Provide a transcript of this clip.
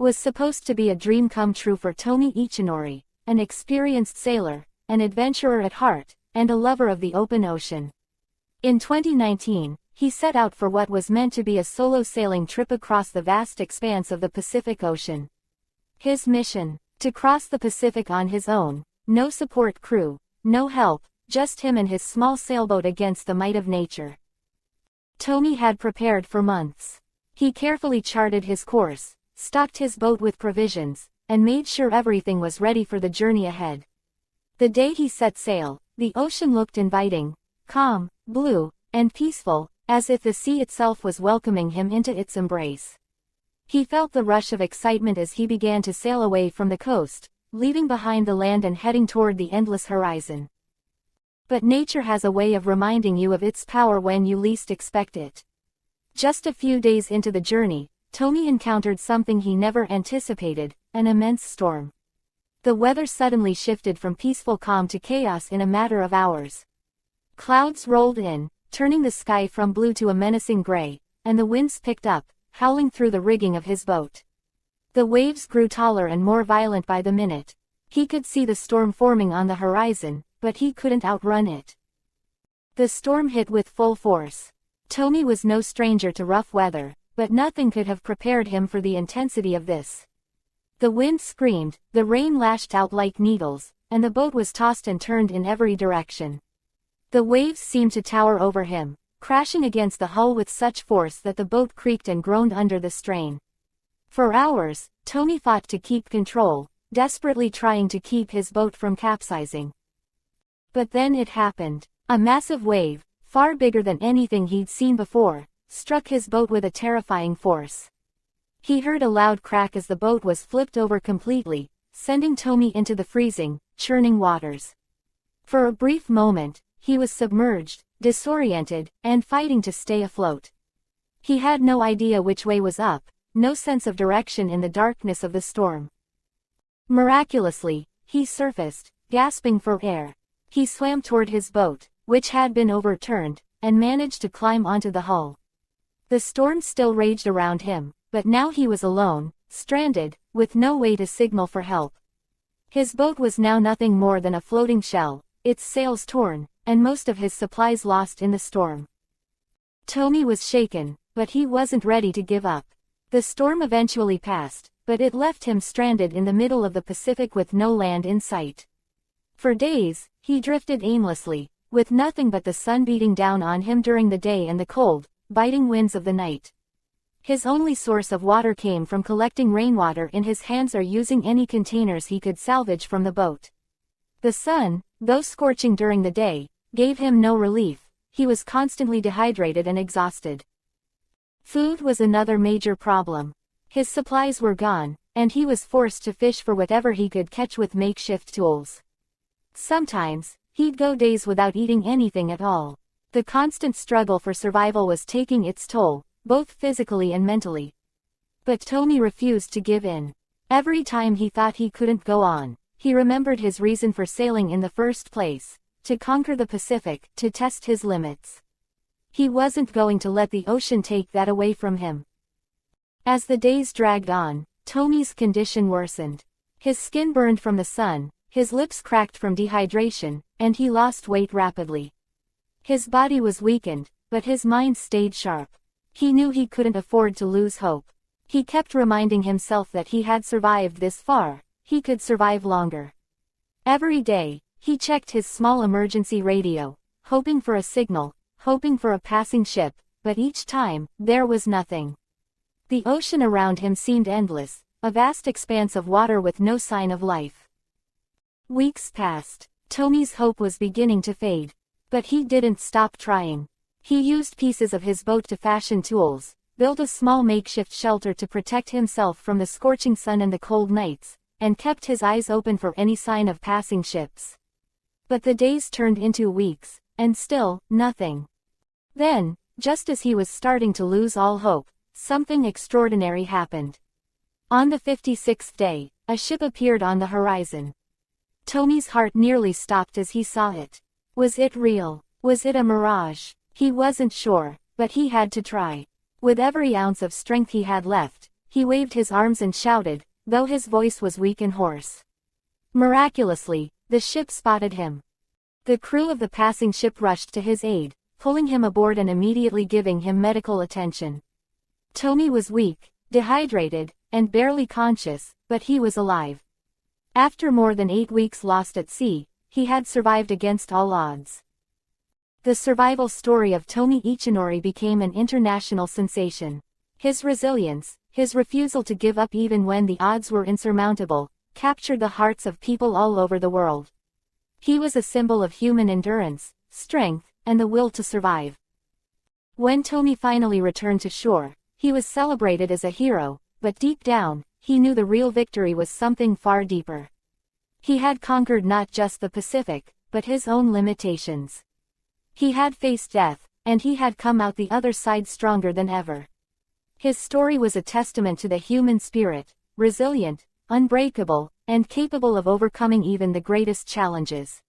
was supposed to be a dream come true for Tomi Ichinori, an experienced sailor, an adventurer at heart, and a lover of the open ocean. In 2019, he set out for what was meant to be a solo sailing trip across the vast expanse of the Pacific Ocean. His mission: to cross the Pacific on his own, no support crew, no help, just him and his small sailboat against the might of nature. Tomi had prepared for months. He carefully charted his course, stocked his boat with provisions, and made sure everything was ready for the journey ahead. The day he set sail, the ocean looked inviting, calm, blue, and peaceful, as if the sea itself was welcoming him into its embrace. He felt the rush of excitement as he began to sail away from the coast, leaving behind the land and heading toward the endless horizon. But nature has a way of reminding you of its power when you least expect it. Just a few days into the journey, Tomi encountered something he never anticipated: an immense storm. The weather suddenly shifted from peaceful calm to chaos in a matter of hours. Clouds rolled in, turning the sky from blue to a menacing gray, and the winds picked up, howling through the rigging of his boat. The waves grew taller and more violent by the minute. He could see the storm forming on the horizon, but he couldn't outrun it. The storm hit with full force. Tomi was no stranger to rough weather, but nothing could have prepared him for the intensity of this. The wind screamed, the rain lashed out like needles, and the boat was tossed and turned in every direction. The waves seemed to tower over him, crashing against the hull with such force that the boat creaked and groaned under the strain. For hours, Tomi fought to keep control, desperately trying to keep his boat from capsizing. But then it happened. A massive wave, far bigger than anything he'd seen before, struck his boat with a terrifying force. He heard a loud crack as the boat was flipped over completely, sending Tomi into the freezing, churning waters. For a brief moment, he was submerged, disoriented, and fighting to stay afloat. He had no idea which way was up, no sense of direction in the darkness of the storm. Miraculously, he surfaced, gasping for air. He swam toward his boat, which had been overturned, and managed to climb onto the hull. The storm still raged around him, but now he was alone, stranded, with no way to signal for help. His boat was now nothing more than a floating shell, its sails torn, and most of his supplies lost in the storm. Tomi was shaken, but he wasn't ready to give up. The storm eventually passed, but it left him stranded in the middle of the Pacific with no land in sight. For days, he drifted aimlessly, with nothing but the sun beating down on him during the day and the cold, biting winds of the night. His only source of water came from collecting rainwater in his hands or using any containers he could salvage from the boat. The sun, though scorching during the day, gave him no relief. He was constantly dehydrated and exhausted. Food was another major problem. His supplies were gone, and he was forced to fish for whatever he could catch with makeshift tools. Sometimes, he'd go days without eating anything at all. The constant struggle for survival was taking its toll, both physically and mentally. But Tomi refused to give in. Every time he thought he couldn't go on, he remembered his reason for sailing in the first place: to conquer the Pacific, to test his limits. He wasn't going to let the ocean take that away from him. As the days dragged on, Tomi's condition worsened. His skin burned from the sun, his lips cracked from dehydration, and he lost weight rapidly. His body was weakened, but his mind stayed sharp. He knew he couldn't afford to lose hope. He kept reminding himself that he had survived this far, he could survive longer. Every day, he checked his small emergency radio, hoping for a signal, hoping for a passing ship, but each time, there was nothing. The ocean around him seemed endless, a vast expanse of water with no sign of life. Weeks passed. Tomi's hope was beginning to fade. But he didn't stop trying. He used pieces of his boat to fashion tools, built a small makeshift shelter to protect himself from the scorching sun and the cold nights, and kept his eyes open for any sign of passing ships. But the days turned into weeks, and still, nothing. Then, just as he was starting to lose all hope, something extraordinary happened. On the 56th day, a ship appeared on the horizon. Tomi's heart nearly stopped as he saw it. Was it real? Was it a mirage? He wasn't sure, but he had to try. With every ounce of strength he had left, he waved his arms and shouted, though his voice was weak and hoarse. Miraculously, the ship spotted him. The crew of the passing ship rushed to his aid, pulling him aboard and immediately giving him medical attention. Tony was weak, dehydrated, and barely conscious, but he was alive. After more than 8 weeks lost at sea, he had survived against all odds. The survival story of Tony Ichinori became an international sensation. His resilience, his refusal to give up even when the odds were insurmountable, captured the hearts of people all over the world. He was a symbol of human endurance, strength, and the will to survive. When Tony finally returned to shore, he was celebrated as a hero, but deep down, he knew the real victory was something far deeper. He had conquered not just the Pacific, but his own limitations. He had faced death, and he had come out the other side stronger than ever. His story was a testament to the human spirit, resilient, unbreakable, and capable of overcoming even the greatest challenges.